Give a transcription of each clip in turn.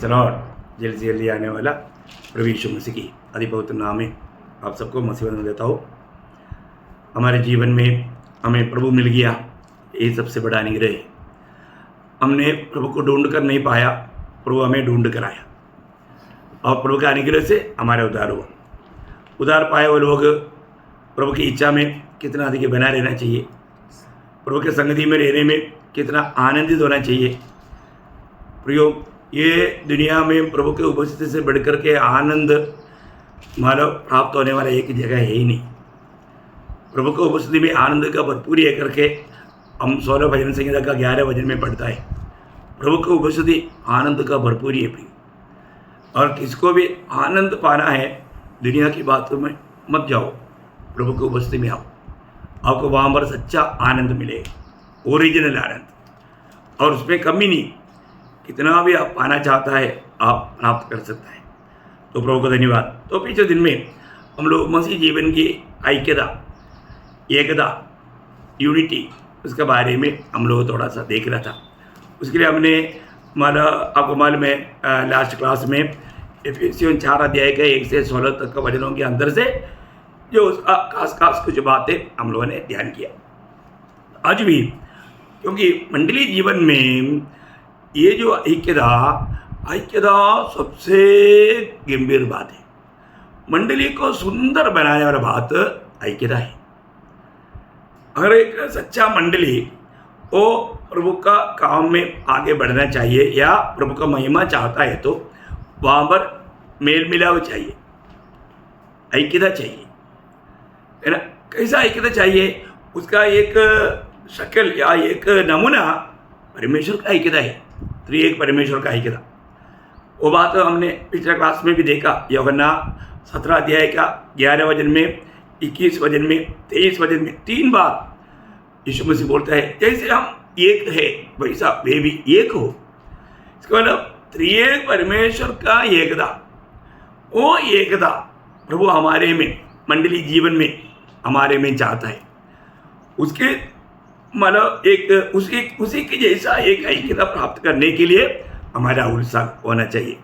Praise the Lord. जल्दी से जल्दी आने वाला प्रभु यीशु मसीह की अति पवित्र नाम में आप सबको मसीह वंदन देता हूँ। हमारे जीवन में हमें प्रभु मिल गया, यही सबसे बड़ा अनुग्रह है। हमने प्रभु को ढूंढ कर नहीं पाया, प्रभु हमें ढूंढ कर आया और प्रभु के अनुग्रह से हमारा उद्धार हुआ। उद्धार पाए हुए लोग प्रभु की इच्छा में कितना अधिक बना रहना चाहिए, प्रभु के संगति में रहने में कितना आनंदित होना चाहिए। प्रियो, ये दुनिया में प्रभु के उपस्थिति से बढ़कर के आनंद मानव प्राप्त होने वाला एक जगह है ही नहीं। प्रभु के उपस्थिति में आनंद का भरपूरी है करके हम 16 भजन संहिता का 11 भजन में पढ़ता है। प्रभु की उपस्थिति आनंद का भरपूरी है प्रिय। और किसको भी आनंद पाना है, दुनिया की बातों में मत जाओ, प्रभु की उपस्थिति में आओ, आपको वहाँ पर सच्चा आनंद मिलेगा, ओरिजिनल आनंद, और उसमें कमी नहीं। कितना भी आप पाना चाहता है आप प्राप्त कर सकता है। तो प्रभु को धन्यवाद। तो पिछले दिन में हम लोग मसीह जीवन की ऐक्यता, एकता, यूनिटी, उसके बारे में हम लोग थोड़ा सा देख रहा था। उसके लिए हमने आपको मालूम है लास्ट क्लास में एफिसियन 4 अध्याय के 1 से 16 तक का वचनों के अंदर से जो उसका खास कुछ बातें हम लोगों ने ध्यान किया। आज भी क्योंकि मंडली जीवन में ये जो ऐक्यता सबसे गंभीर बात है। मंडली को सुंदर बनाने वाला बात ऐक्यता है। अगर एक सच्चा मंडली वो प्रभु का काम में आगे बढ़ना चाहिए या प्रभु का महिमा चाहता है तो वहाँ पर मेल मिलाव चाहिए, ऐक्यता चाहिए, है ना। कैसा ऐक्यता चाहिए, उसका एक शक्ल या एक नमूना परमेश्वर का ऐक्यता है, त्रिएक परमेश्वर का ऐक्यता। वो बात हमने पिछले क्लास में भी देखा। यूहन्ना 17 अध्याय का 11 वचन में, 21 वचन में, 23 वचन में 3 बार यीशु मसीह बोलता है जैसे हम एक है वैसा वे भी एक हो। इसका मतलब त्रिएक परमेश्वर का एकता, वो एकता प्रभु हमारे में, मंडली जीवन में हमारे में चाहता है। उसके मतलब एक उसी के जैसा एक ऐक्यता प्राप्त करने के लिए हमारा उत्साह होना चाहिए।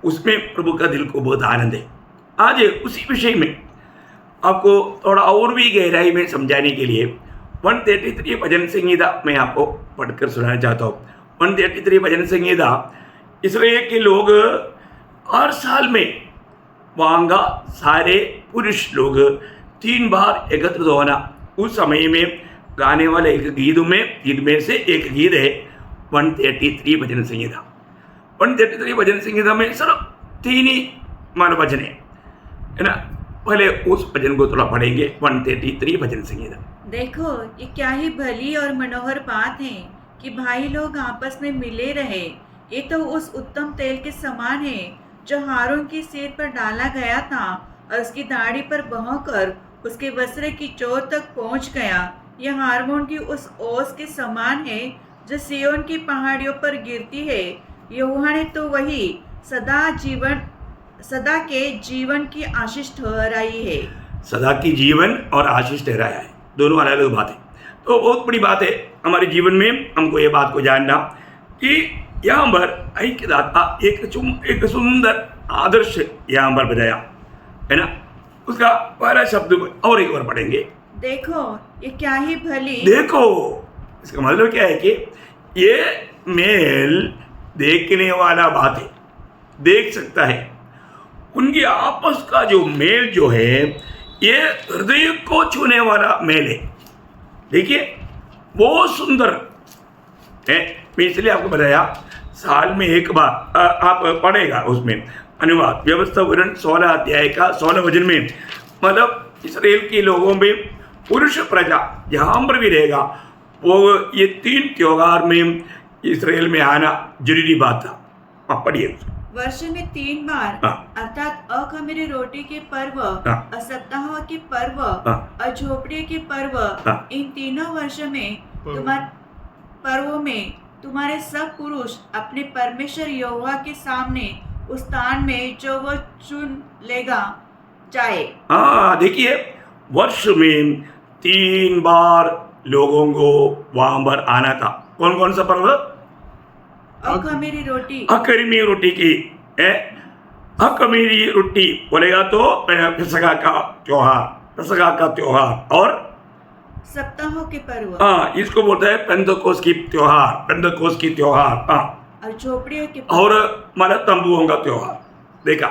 उसमें प्रभु का दिल को बहुत आनंद है। आज उसी विषय में आपको थोड़ा और भी गहराई में समझाने के लिए 133 भजन संहिता मैं आपको पढ़कर सुनाना चाहता हूँ। 133 भजन संहिता, इसराइल के लोग हर साल में वहाँ का सारे पुरुष लोग 3 बार एकत्रित होना। उस समय में गाने वाले एक गीत में से एक गीत है 133 भजन संहिता। 133 भजन संहिता में सिर्फ 3 ही मान भजन है ना। पहले उस भजन को थोड़ा पढ़ेंगे। 133 भजन संहिता। देखो, ये क्या ही भली और मनोहर बात है कि भाई लोग आपस में मिले रहे। ये तो उस उत्तम तेल के समान है जो हारून के सिर पर डाला गया था और उसकी दाढ़ी पर बहकर उसके वस्त्र की चोट तक पहुंच गया। यह हारमोन की उस ओस के समान है जो सियोन की पहाड़ियों पर गिरती है। यहोवा ने तो वही सदा के जीवन की आशीष ठहराई है। सदा की जीवन और आशीष ठहराया है, दोनों अलग अलग बात है। तो बहुत बड़ी बात है हमारे जीवन में हमको ये बात को जानना कि यहाँ पर ऐक्यता का एक सुंदर आदर्श यहाँ पर बताया है ना। उसका पहला शब्द और एक बार पढ़ेंगे। देखो, ये क्या ही भली। देखो, इसका मतलब क्या है कि ये मेल देखने वाला बात है, देख सकता है। उनकी आपस का जो मेल जो है ये हृदय को छूने वाला मेल है। देखिए बहुत सुंदर है। मैं इसलिए आपको बताया साल में एक बार आप पढ़ेगा उसमें अनुवाद व्यवस्था विवरण 16 अध्याय का 16 वचन में, मतलब इसराइल के लोगों में पुरुष प्रजा जहाँ पर भी रहेगा वो ये 3 त्योहार में इसराइल में आना जरूरी बात था। आप पढ़िए। वर्ष में 3 बार अर्थात अखमीरी रोटी के पर्व, सप्ताह के पर्व और झोपड़ी के पर्व, इन तीनों वर्षों में पर्वों में तुम्हारे सब पुरुष अपने परमेश्वर यहोवा के सामने उस स्थान में जो वो चुन लेगा जाए। देखिए वर्ष में 3 बार लोगों को वहां पर आना था। कौन कौन सा पर्व? अखमीरी रोटी अखमीरी रोटी की है। अखमीरी रोटी बोलेगा तो पेसगा का त्योहार और सप्ताहों के पर्व इसको बोलते हैं पेंतकोस की त्योहार। और झोपड़ियों के और माना तंबुओं का त्योहार। देखा,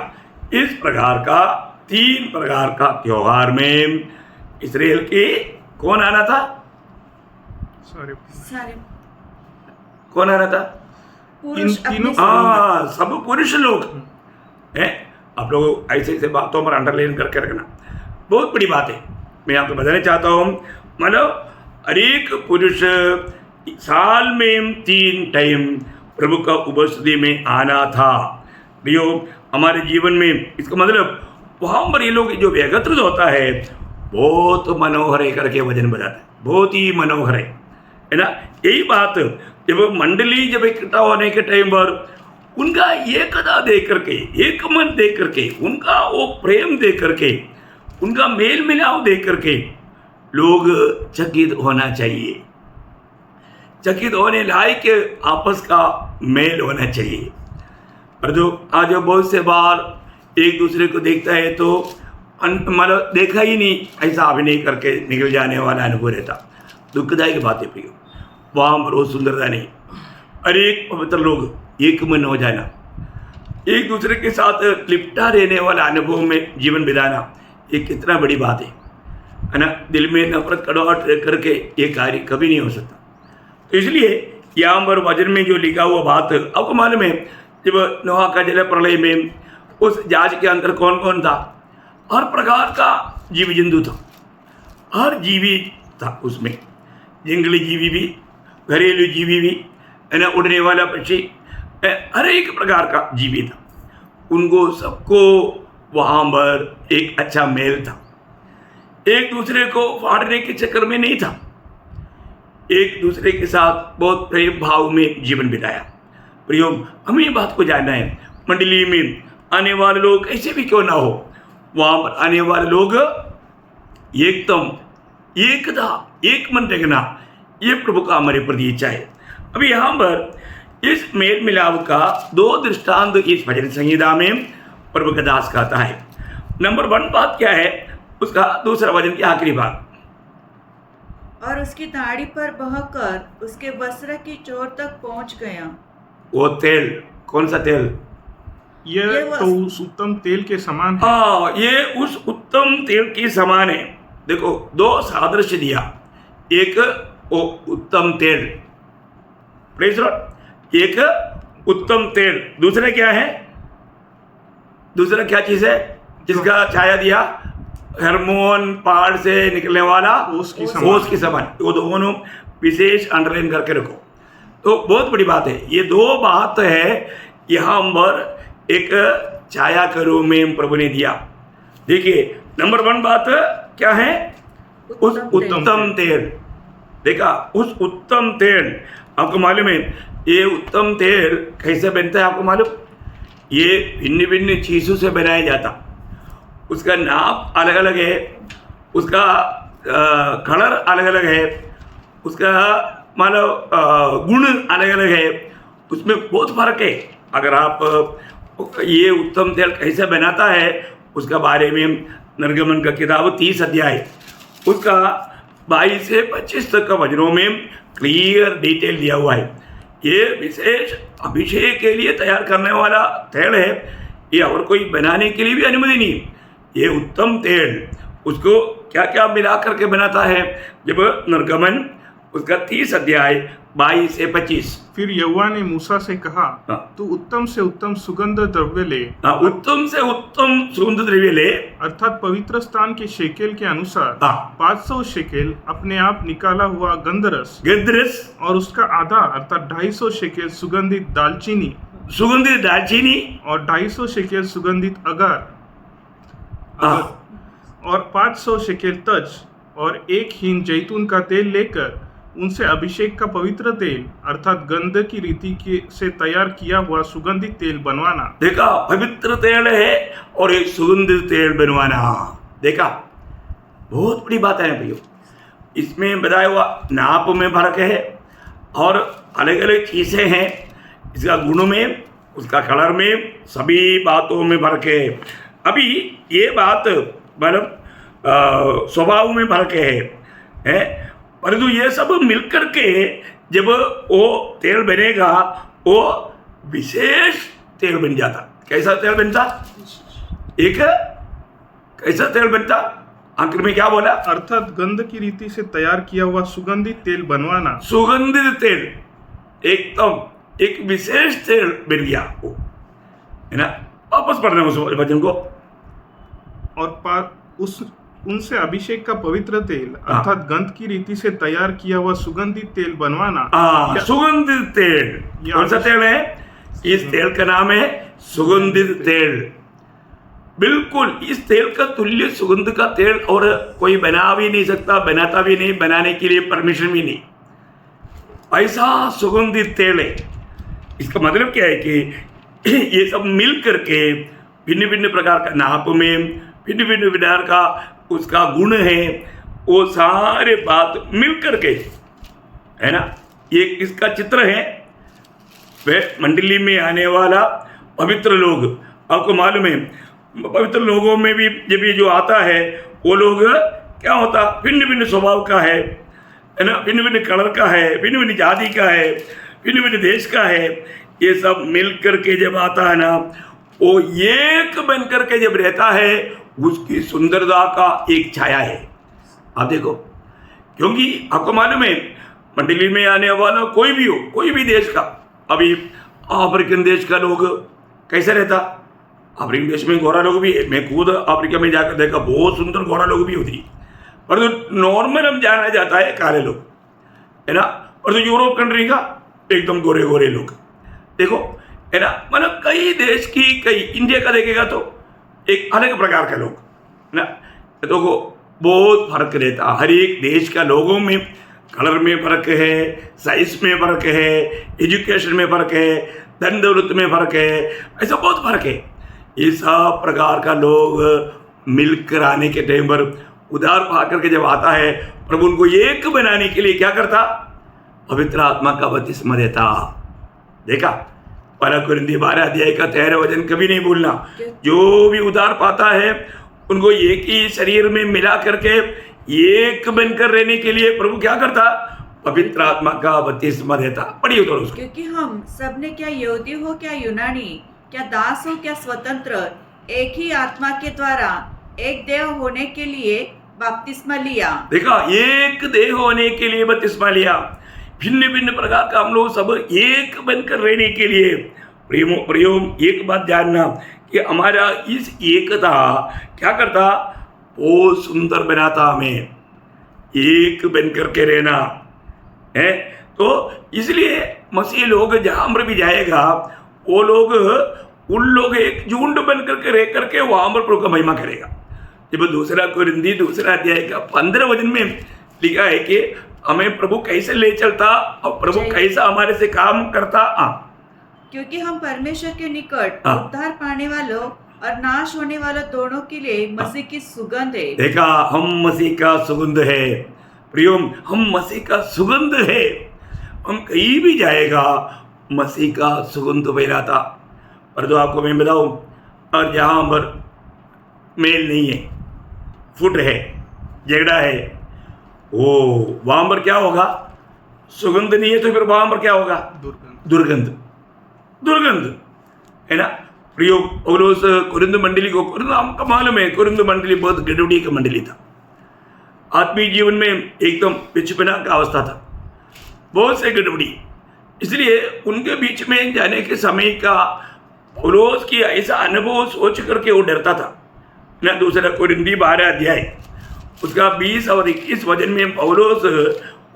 इस प्रकार का 3 प्रकार का त्योहार में इस्राएल के कौन आना था? सारे कौन आना था? पुरुष अपने सब पुरुष लोग हैं। आप लोग ऐसे बातों पर अंडरलाइन करके रखना, बहुत बड़ी बात है। मैं आपको बताना चाहता हूँ, मतलब हर एक पुरुष साल में 3 टाइम प्रभु का उपस्थिति में आना था। प्रियो, हमारे जीवन में इसका मतलब वहाँ पर ये लोग जो एकत्रित होता है बहुत मनोहर है करके वचन बताता है, बहुत ही मनोहर है ना। यही बात जब मंडली जब इकट्ठा होने के टाइम पर उनका एकता देख करके, एक मन देख करके, उनका वो प्रेम देख करके, उनका मेल मिलाव देख करके लोग चकित होना चाहिए। चकित होने लायक आपस का मेल होना चाहिए। और जो आज बहुत से बार एक दूसरे को देखता है तो मतलब देखा ही नहीं ऐसा अभिनय करके निकल जाने वाला अनुभव रहता। दुखदायक बात है प्रियो, वहाँ पर वो सुंदरता नहीं। हर एक पवित्र लोग एक मन हो जाना, एक दूसरे के साथ लिपटा रहने वाला अनुभव में जीवन बिताना, ये कितना बड़ी बात है ना। दिल में नफरत कड़वाहट करके ये कार्य कभी नहीं हो सकता। तो इसलिए यहाँ पर वचन में जो लिखा हुआ बात आपको मालूम है, जब नोहा का जल प्रलय में उस जहाज के अंदर कौन कौन था? हर प्रकार का जीव जंतु था, हर जीवी था उसमें, जंगली जीवी भी, घरेलू जीवी भी, है ना, उड़ने वाला पक्षी, हर एक प्रकार का जीवी था। उनको सबको वहाँ पर एक अच्छा मेल था, एक दूसरे को फाड़ने के चक्कर में नहीं था, एक दूसरे के साथ बहुत प्रेम भाव में जीवन बिताया। प्रियो, हमें ये बात को जानना है, मंडली में आने वाले लोग ऐसे भी क्यों ना हो, वहाँ पर आने वाले लोग एकदम एकता एक मन रखना, ये प्रभु का हमारे प्रति इच्छा है। अभी यहाँ पर इस मेल मिलाप का 2 दृष्टांत इस भजन संहिता में प्रभु का दास कहता है। नंबर 1 बात क्या है उसका? दूसरा वचन की आखिरी बात, और उसकी दाढ़ी पर बहकर उसके वस्त्र की चोर तक पहुंच गया। वो तेल, कौन सा तेल? यह तो उस उत्तम तेल के समान है। हाँ, ये उस उत्तम तेल के समान है। देखो, 2 सादृश्य दिया, एक वो उत्तम तेल, प्रेज़ लॉर्ड, एक उत्तम तेल, दूसरा क्या है? दूसरा क्या चीज है जिसका छाया दिया? हरमोन पहाड़ से निकलने वाला ओस की समान। वो दोनों विशेष अंडरलाइन करके रखो, तो बहुत बड़ी बात है। ये 2 बात है यहाँ पर एक छाया के रूप में प्रभु ने दिया। देखिए, नंबर 1 बात क्या है? उस उत्तम तेल। देखा, उस उत्तम तेल, आपको मालूम है ये उत्तम तेल कैसे बनता है? आपको मालूम, ये भिन्न भिन्न चीज़ों से बनाया जाता, उसका नाप अलग अलग है, उसका कलर अलग अलग है, उसका मानो गुण अलग अलग है, उसमें बहुत फर्क है। अगर आप ये उत्तम तेल कैसे बनाता है उसका बारे में निर्गमन का किताब 30 अध्याय उसका 22 से 25 तक का वचनों में क्लियर डिटेल दिया हुआ है। ये विशेष अभिषेक के लिए तैयार करने वाला तेल है, ये और कोई बनाने के लिए भी अनुमति नहीं। ये उत्तम तेल उसको क्या क्या मिला करके बनाता है, जब निर्गमन उसका 30 अध्याय 22 से 25। फिर यहोवा ने मूसा से कहा, तू उत्तम से उत्तम सुगंध द्रव्य ले। उत्तम से उत्तम सुगंध द्रव्य ले, अर्थात पवित्र स्थान के शेकेल के अनुसार 500 शेकेल अपने आप निकाला हुआ गंधरस और उसका आधा अर्थात 250 शेकेल सुगंधित दालचीनी और 250 शेकेल सुगंधित अगार और 500 शेकेल तज और 1 हीन जैतून का तेल लेकर उनसे अभिषेक का पवित्र तेल अर्थात गंध की रीति से तैयार किया हुआ सुगंधित तेल बनवाना। देखा, पवित्र तेल है और एक सुगंधित तेल बनवाना। देखा, बहुत बड़ी बात है भैया। इसमें बताया हुआ नाप में फर्क है और अलग अलग चीज़ें हैं, इसका गुण में, उसका कलर में, सभी बातों में फर्क है। अभी ये बात मतलब स्वभाव में फर्क है, परंतु ये सब मिलकर के जब वो तेल बनेगा वो विशेष तेल बन जाता। कैसा तेल बनता? एक कैसा तेल बनता? आखिर में क्या बोला? अर्थात गंध की रीति से तैयार किया हुआ सुगंधित तेल बनवाना। सुगंधित तेल, एकदम एक विशेष तेल बन गया वो, है ना। वापस पढ़ना उस वचन को। और उनसे अभिषेक का पवित्र तेल अर्थात गंध की रीति से तैयार किया हुआ सुगंधित तेल बनवाना। सुगंधित तेल कौन सा तेल है? इस तेल का नाम है सुगंधित तेल। बिल्कुल इस तेल का तुल्य सुगंध का तेल और कोई बना भी नहीं सकता, बनाता भी नहीं, बनाने के लिए परमिशन भी नहीं। ऐसा सुगंधित तेल है। इसका मतलब क्या है कि ये सब मिल करके भिन्न भिन्न प्रकार का नाप में, भिन्न भिन्न प्रकार का उसका गुण है, वो सारे बात मिल करके, है ना। ये इसका चित्र है। वह मंडली में आने वाला पवित्र लोग, आपको मालूम है पवित्र लोगों में भी जब ये जो आता है वो लोग क्या होता, भिन्न भिन्न स्वभाव का है ना, भिन्न भिन्न कलर का है, भिन्न भिन्न जाति का है, भिन्न भिन्न देश का है। ये सब मिल करके जब आता है ना, वो एक बन करके जब रहता है, उसकी सुंदरता का एक छाया है। आप देखो, क्योंकि आपको मालूम है मंडली में आने वाला कोई भी हो, कोई भी देश का, अभी अफ्रीकन देश का लोग कैसे रहता? अफ्रीकन देश में गोरा लोग भी है। मैं खुद अफ्रीका में जाकर देखा, बहुत सुंदर गोरा लोग भी होती, पर तो नॉर्मल हम जाना जाता है काले लोग, है ना। और तो यूरोप कंट्री का एकदम गोरे गोरे लोग देखो, है ना। मतलब कई देश की, कई इंडिया का देखेगा तो एक अलग प्रकार के लोग, है ना। तो बहुत फर्क रहता, हर एक देश का लोगों में कलर में फर्क है, साइज में फर्क है, एजुकेशन में फर्क है, धन दौलत में फर्क है, ऐसा बहुत फर्क है। ये सब प्रकार का लोग मिलकर आने के टाइम पर उधार पा करके जब आता है, प्रभु उनको एक बनाने के लिए क्या करता? पवित्र आत्मा का बपतिस्मा देता। देखा, 1 कोरिन्थियों 12 अध्याय का 13 वचन कभी नहीं भूलना। जो भी उधार पाता है उनको एक ही शरीर में मिला करके एक बनकर रहने के लिए प्रभु क्या करता? पवित्र आत्मा का बपतिस्मा देता। पढ़िए तो उसको। क्योंकि हम सब ने, क्या यहूदी हो क्या यूनानी, क्या दास हो क्या स्वतंत्र, एक ही आत्मा के द्वारा एक देह होने के लिए बपतिस्मा लिया। देखा, एक देह होने के लिए बपतिस्मा लिया। भिन्न भिन्न प्रकार का हम लोग सब एक बनकर रहने के लिए। प्रियोम एक बात जानना कि हमारा इस एकता क्या करता? बहुत सुंदर बनाता हमें, एक बनकर के रहना है। तो इसलिए मसीह लोग जहाँ पर भी जाएगा, वो लोग उन लोग एक झुंड बनकर के रह करके वहाँ पर प्रभु का महिमा करेगा। जब 2 कोरिन्थियों 2 अध्याय का 15 वचन में लिखा है कि हमें प्रभु कैसे ले चलता और प्रभु कैसा हमारे से काम करता। क्योंकि हम परमेश्वर के निकट उद्धार पाने वालों और नाश होने वालों दोनों के लिए मसीह की सुगंध है। देखा, हम मसीह का सुगंध है। प्रियोम, हम मसीह का सुगंध है। हम कहीं भी जाएगा मसीह का सुगंध फैलाता। पर तो आपको मैं बताऊं, और जहाँ पर मेल नहीं है, फुट है, झगड़ा है, वो वहाँ पर क्या होगा? सुगंध नहीं है तो फिर वहाँ पर क्या होगा? दुर्गंध, दुर्गंध, है ना। प्रियो पौलुस कोरिन्थ मंडली को, आपका मालूम है कोरिन्थ मंडली बहुत गड़बड़ी का मंडली था। आत्मीय जीवन में एकदम पिछपना का अवस्था था, बहुत से गड़बड़ी। इसलिए उनके बीच में जाने के समय का पौलुस की ऐसा अनुभव सोच करके वो डरता था ना। 2 कोरिन्थियों 12 अध्याय उसका 20 और 21 वचन में पौलुस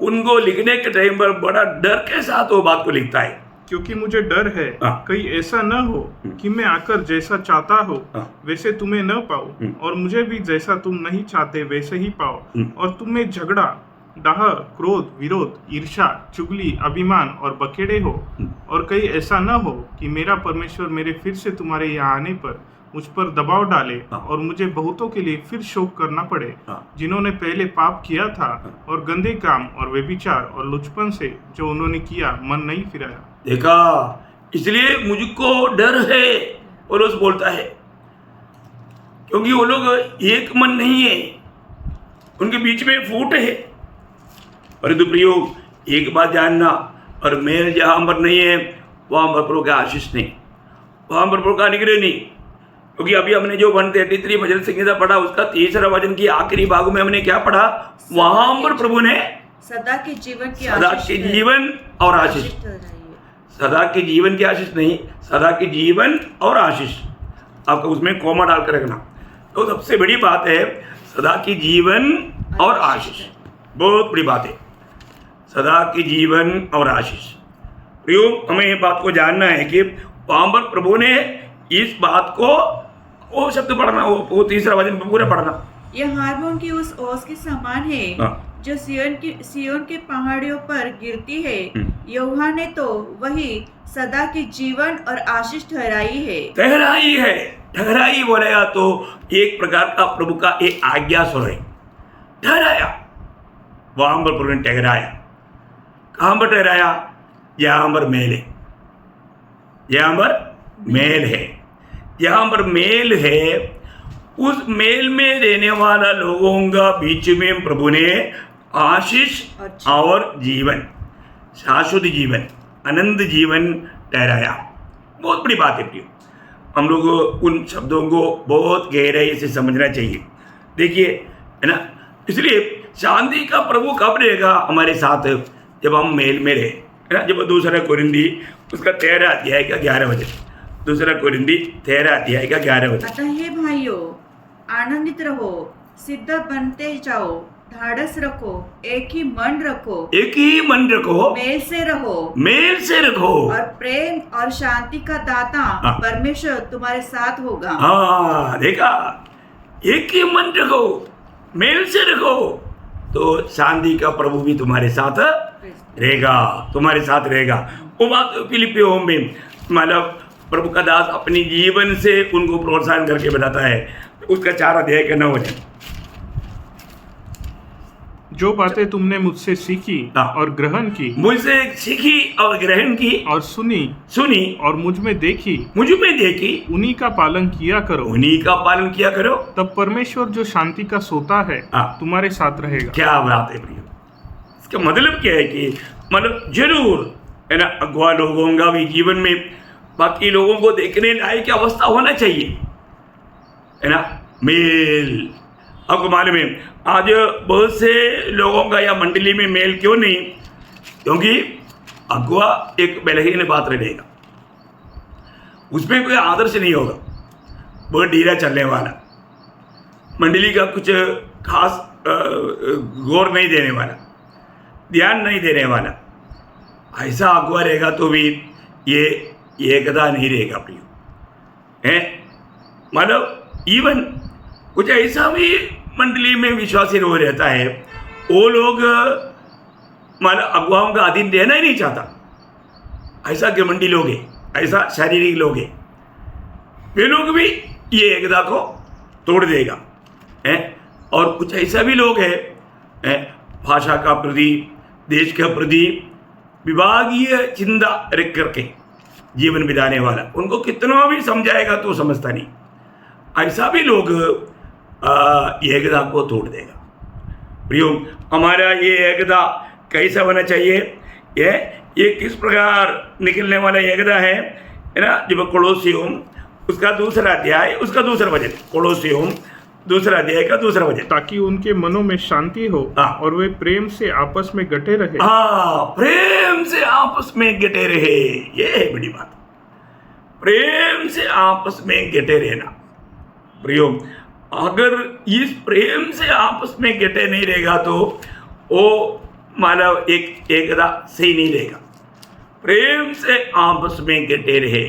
उनको लिखने के टाइम पर बड़ा डर के साथ वो बात को लिखता है। क्योंकि मुझे डर है कहीं ऐसा न हो कि मैं आकर जैसा चाहता हो वैसे तुम्हें न पाऊं, और मुझे भी जैसा तुम नहीं चाहते वैसे ही पाओ, और तुम्हें झगड़ा, डाह, क्रोध, विरोध, ईर्ष्या, चुगली, अभिमान और बखेड़े हो, और कहीं ऐसा न हो कि मेरा परमेश्वर मेरे फिर से तुम्हारे यहाँ आने पर मुझ पर दबाव डाले और मुझे बहुतों के लिए फिर शोक करना पड़े, जिन्होंने पहले पाप किया था और गंदे काम और व्यभिचार और लुचपन से जो उन्होंने किया मन नहीं फिराया। देखा, इसलिए मुझको डर है, पौलुस बोलता है, क्योंकि वो लोग एक मन नहीं है, उनके बीच में फूट है। परंतु प्रियो, एक बात जानना, और मेल जहाँ पर नहीं है वहाँ पर प्रभु का आशीष नहीं, वहाँ पर प्रभु का अनुग्रह नहीं। क्योंकि अभी हमने जो 133 भजन संहिता पढ़ा, उसका तीसरा वचन की आखिरी भाग में हमने क्या पढ़ा, वहाँ पर प्रभु ने सदा के जीवन की सदा के जीवन और आशीष, सदा के जीवन की आशीष नहीं, सदा के जीवन और आशीष, आपको उसमें कॉमा डालकर रखना। तो सबसे बड़ी बात है सदा की जीवन और आशीष, बहुत बड़ी बात है, सदा की जीवन और आशीष। प्रियो, हमें ये बात को जानना है कि वहाँ पर प्रभु ने इस बात को, वो शब्द पढ़ना, वो तीसरा वचन पूरा पढ़ना। यह हार्मोन की उस ओस के समान है जो सियोन के पहाड़ियों पर गिरती है। यहोवा ने तो वही सदा की जीवन और आशीष ठहराई है। ठहराई बोलेगा तो एक प्रकार का प्रभु का एक आज्ञा स्वर है। ठहराया, वहां पर प्रभु ने ठहराया। कहां पर ठहराया? यहां पर मेल है, यहां पर मेल है, यहां पर मेल है। उस मेल में रहने वाला लोगों का बीच में प्रभु ने आशीष और जीवन, शाश्वत जीवन, अनंत जीवन ठहराया। बहुत बड़ी बात है प्रियो, हम लोग उन शब्दों को बहुत गहराई से समझना चाहिए। देखिए, है ना, इसलिए शांति का प्रभु कब रहेगा हमारे साथ? जब हम मेल में रहे, है ना। जब दूसरा कोरिन्थी उसका 13 अध्याय का 11 वचन, दूसरा कोरिन्थी 13 अध्याय का 11 वचन। अतः हे भाइयों, आनंदित रहो, सिद्ध बनते जाओ, ढाढ़स रखो, एक ही मन रखो, एक ही मन रखो, मेल से रहो, मेल से रखो, और प्रेम और शांति का दाता परमेश्वर तुम्हारे साथ होगा। हाँ, देखा, एक ही मन रखो, मेल से रखो, तो शांति का प्रभु भी तुम्हारे साथ रहेगा, तुम्हारे साथ रहेगा। वो बात फिलिपियों में मतलब प्रभु का दास अपनी जीवन से उनको प्रोत्साहन करके बताता है, उसका 4 अध्याय का 9 वचन। जो बातें तुमने मुझसे सीखी और ग्रहण की, मुझसे सीखी और ग्रहण की और सुनी और मुझ में देखी, उन्हीं का पालन किया करो, उन्हीं का पालन किया करो, तब परमेश्वर जो शांति का सोता है तुम्हारे साथ रहेगा। क्या बात है प्रियो, इसका मतलब क्या है कि मतलब जरूर, है ना, अगुआ लोगों का भी जीवन में बाकी लोगों को देखने लायक की अवस्था होना चाहिए, है ना। मेल, आपको मालूम है आज बहुत से लोगों का या मंडली में मेल क्यों नहीं? क्योंकि अगुआ एक बलहीन पात्र रहेगा, उसमें कोई आदर्श नहीं होगा, बहुत ढीला चलने वाला, मंडली का कुछ खास गौर नहीं देने वाला, ध्यान नहीं देने वाला, ऐसा अगुआ रहेगा तो भी ये एकता नहीं रहेगा प्रियो, है। मतलब इवन कुछ ऐसा भी मंडली में विश्वासी लोग रहता है, वो लोग मतलब अगुवाओं का अधीन रहना ही नहीं चाहता, ऐसा घमंडी लोग हैं, ऐसा शारीरिक लोग हैं, वे लोग भी ये एकता को तोड़ देगा, है। और कुछ ऐसा भी लोग हैं, भाषा का प्रति, देश के प्रति विभागीय चिंता रख करके जीवन बिताने वाला, उनको कितना भी समझाएगा तो समझता नहीं, ऐसा भी लोग एकता को तोड़ देगा। प्रियो, हमारा ये एकता कैसा होना चाहिए? ये किस प्रकार निकलने वाला एकता है ना। जब कोलोसियों उसका 2 अध्याय उसका 2 वचन, कोलोसियों 2 अध्याय का 2 वचन, ताकि उनके मनों में शांति हो और वे प्रेम से आपस में गटे रहे। प्रेम से आपस में गटे रहे, ये है बड़ी बात, प्रेम से आपस में गटे रहना। प्रियो, अगर इस प्रेम से आपस में गटे नहीं रहेगा तो वो मानव एकता सही नहीं रहेगा। प्रेम से आपस में गटे रहे,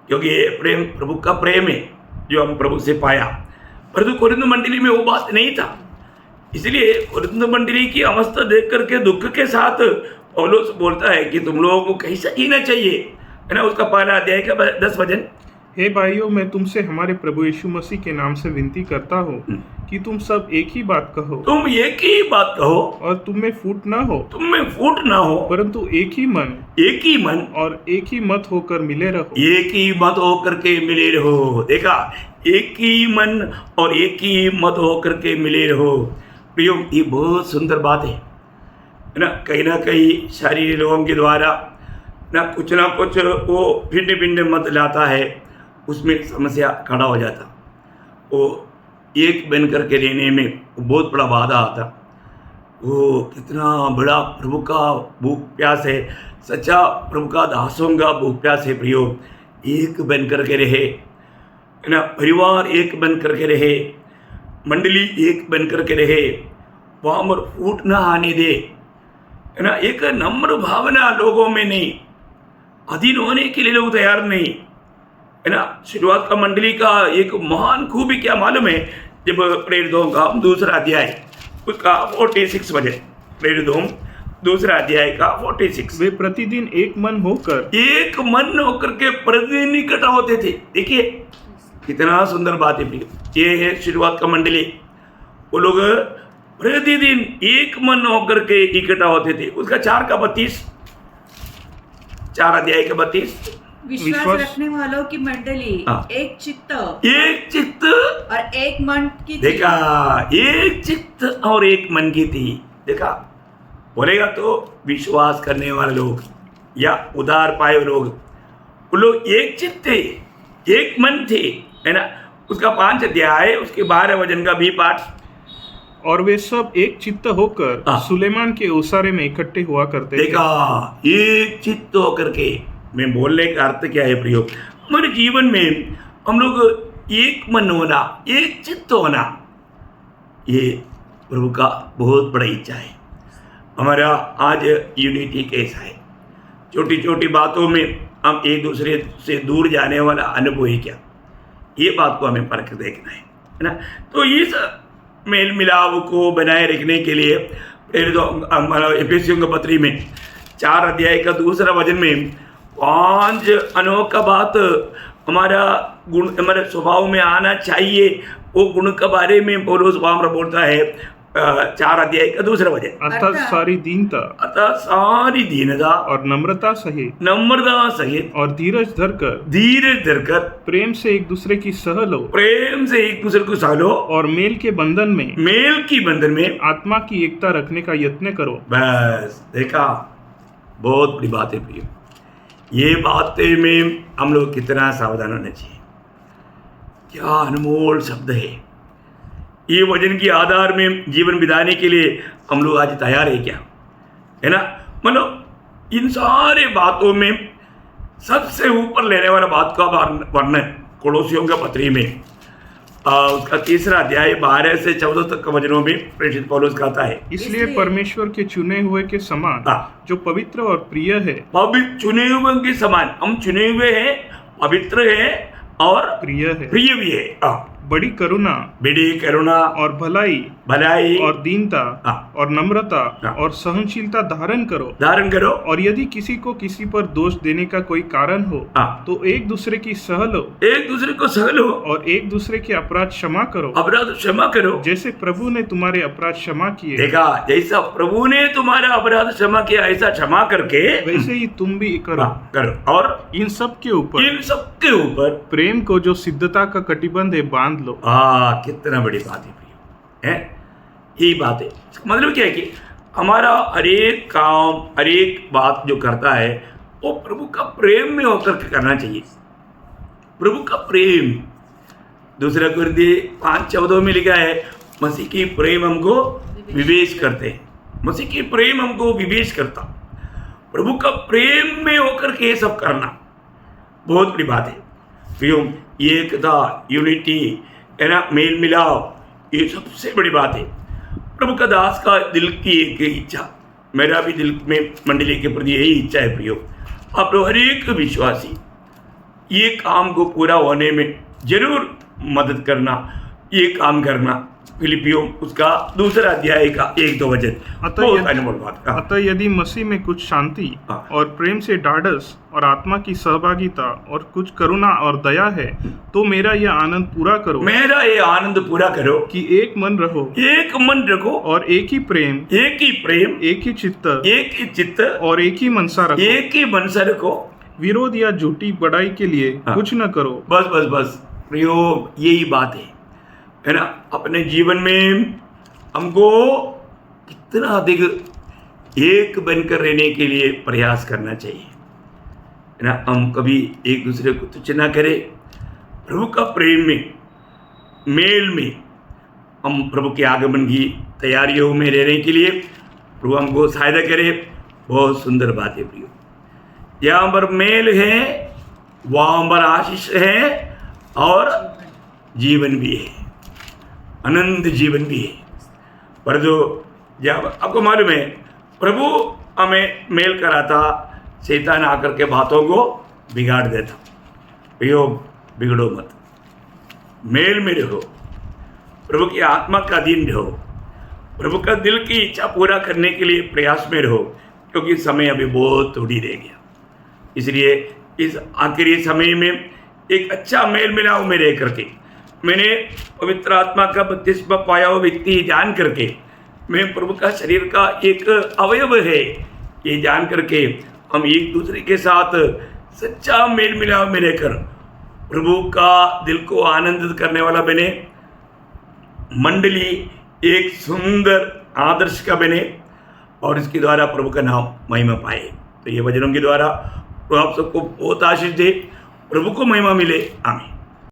क्योंकि ये प्रेम प्रभु का प्रेम है जो हम प्रभु से पाया। परंतु कोरिन्थ मंडली में वो बात नहीं था, इसलिए कोरिन्थ मंडली की अवस्था देख करके दुख के साथ पौलुस बोलता है कि तुम लोगों को कैसा जीना चाहिए, है ना। उसका 1 अध्याय का 10 वचन, हे भाइयों, मैं तुमसे हमारे प्रभु यीशु मसीह के नाम से विनती करता हूँ कि तुम सब एक ही बात कहो, तुम एक ही बात कहो और तुम में फूट ना हो, तुम में फूट ना हो, परंतु एक ही मन और एक ही मत होकर मिले रहो। एक ही मत होकर के मिले रहो। देखा, एक ही मन और एक ही मत होकर के मिले रहो। प्रियो, ये बहुत सुंदर बात है ना। कहीं ना कहीं शारीरिक लोगों के द्वारा ना कुछ वो भिन्न भिन्न मत लाता है, उसमें समस्या खड़ा हो जाता। वो एक बन करके रहने में बहुत बड़ा बाधा आता। वो कितना बड़ा प्रभु का भूख प्यास है, सच्चा प्रभु का दासों का भूख प्यास है। प्रियो, एक बन करके रहे ना, परिवार एक बन करके रहे, मंडली एक बन करके रहे, वहाँ पर फूट ना आने दे, है ना। एक नम्र भावना लोगों में नहीं, अधीन होने के लिए लोग तैयार नहीं, है ना। शुरुआत का मंडली का एक महान खूबी क्या मालूम है, जब प्रेरितों का दूसरा अध्याय उसका 46 बजे, प्रेरितों दूसरा अध्याय का 46, वे प्रतिदिन एक मन होकर के प्रतिदिन इकट्ठा होते थे। देखिए कितना सुंदर बात है प्रिय। ये है शुरुआत का मंडली, वो लोग प्रतिदिन एक मन होकर के इकट्ठा होते थे। उसका 4 अध्याय का 32, विश्वास रखने वालों की मंडली एक चित्त और एक मन की थी। देखा, एक चित्त और एक मन की थी। देखा, बोलेगा तो विश्वास करने वाले लोग या उधार पाए लोग, वो लोग एक चित्त थे, एक मन थे, है ना। उसका 5 अध्याय, उसके 12 वचन का भी पाठ। और वे सब एक चित्त होकर सुलेमान के ओसारे में इकट्ठे हुआ करते थे। देखा, एक चित्त होकर के। मैं बोलने का अर्थ क्या है प्रियो, हमारे जीवन में हम लोग एक मन होना, एक चित्त होना, ये प्रभु का बहुत बड़ा इच्छा है। हमारा आज यूनिटी कैसा है, छोटी छोटी बातों में हम एक दूसरे से दूर जाने वाला अनुभव है क्या, ये बात को हमें परख देखना है ना। तो इस मेल मिलाप को बनाए रखने के लिए एफेसियों के पत्री में 4 अध्याय का 2 वचन में 5 अनोखा बात हमारा गुण, हमारे स्वभाव में आना चाहिए। वो गुण के बारे में पौलुस बोलता है 4 अध्याय का 2 वचन, अर्थात सारी दीनता और नम्रता सहित और धीरज धरकर प्रेम से एक दूसरे की सह लो और मेल के बंधन में आत्मा की एकता रखने का यत्न करो। बस देखा, बहुत बड़ी बात है प्रिय। ये बातें में हम लोग कितना सावधान होना चाहिए। क्या अनमोल शब्द है। ये वचन के आधार में जीवन बिताने के लिए हम लोग आज तैयार है क्या, है ना। मतलब इन सारे बातों में सबसे ऊपर लेने वाला बात का वर्णन कोलोसियों का पत्री में उसका 3 अध्याय 12 से 14 तक के वचनों में प्रेषित पौलुस कहता है, इसलिए परमेश्वर के चुने हुए के समान जो पवित्र और प्रिय है, चुने हुए के समान हम चुने हुए हैं, पवित्र है और प्रिय भी है। बड़ी करुणा और भलाई और दीनता और नम्रता और सहनशीलता धारण करो। और यदि किसी को किसी पर दोष देने का कोई कारण हो तो एक दूसरे को सह लो और एक दूसरे के अपराध क्षमा करो, जैसे प्रभु ने तुम्हारे अपराध क्षमा किए। देखा, जैसा प्रभु ने तुम्हारा अपराध क्षमा किया, ऐसा क्षमा करके वैसे ही तुम भी करो। और इन सब के ऊपर प्रेम को जो सिद्धता का कटिबंध है बांध लो। कितना बड़ी बात है, यही बात है। मतलब क्या है कि हमारा हर एक काम, हर एक बात जो करता है वो प्रभु का प्रेम में होकर के करना चाहिए। प्रभु का प्रेम 2 कुरिन्थियों 5:14 में लिखा है, मसीह की प्रेम हमको विवेश करते हैं। मसीह की प्रेम हमको विवेश करता, प्रभु का प्रेम में होकर के सब करना बहुत बड़ी बात है। एकता, यूनिटी, है ना, मेल मिलाप, ये सबसे बड़ी बात है। प्रभु का दास का दिल की एक इच्छा, मेरा भी दिल में मंडली के प्रति यही इच्छा है प्रियो, आप लोग हर एक विश्वासी ये काम को पूरा होने में जरूर मदद करना, ये काम करना, फिलिपियों उसका दूसरा अध्याय का 1-2 वचन। अतः बहुत यदि- अनमोल बात। हाँ। अतः यदि मसीह में कुछ शांति हाँ। और प्रेम से ढाढ़स और आत्मा की सहभागिता और कुछ करुणा और दया है, तो मेरा यह आनंद पूरा करो मेरा ये आनंद पूरा करो कि एक मन रहो एक मन रखो और एक ही प्रेम, एक ही प्रेम, एक ही चित्त एक ही चित्त, और एक ही मनसा रखो। एक ही मनसा रखो। विरोध या झूठी बड़ाई के लिए हाँ। कुछ न करो। बस बस बस प्रियो, यही बात है ना। अपने जीवन में हमको कितना अधिक एक बनकर रहने के लिए प्रयास करना चाहिए, है ना। हम कभी एक दूसरे को तुच्छ ना करें। प्रभु का प्रेम में, मेल में हम प्रभु के आगमन की तैयारियों में रहने के लिए प्रभु हमको सहायता करे। बहुत सुंदर बात है प्रियो। यहाँ पर मेल है, वहाँ पर आशीष है और जीवन भी है, अनंत जीवन भी है। पर जो जब आपको मालूम है प्रभु हमें मेल कराता, शैतान आकर के बातों को बिगाड़ देता। प्रियो, बिगड़ो मत, मेल में रहो, प्रभु की आत्मा का अधीन रहो, प्रभु का दिल की इच्छा पूरा करने के लिए प्रयास में रहो, क्योंकि समय अभी बहुत थोड़ी रह गया। इसलिए इस आखिरी समय में एक अच्छा मेल मिलाव में रह करके, मैंने पवित्र आत्मा का बपतिस्मा पाया हुआ व्यक्ति जान करके, मैं प्रभु का शरीर का एक अवयव है ये जान करके, हम एक दूसरे के साथ सच्चा मेल मिलाव में रहकर प्रभु का दिल को आनंदित करने वाला बने, मंडली एक सुंदर आदर्श का बने और इसके द्वारा प्रभु का नाम महिमा पाए। तो ये वचनों के द्वारा प्रभु आप सबको बहुत आशीष दे, प्रभु को महिमा मिले। आमीन।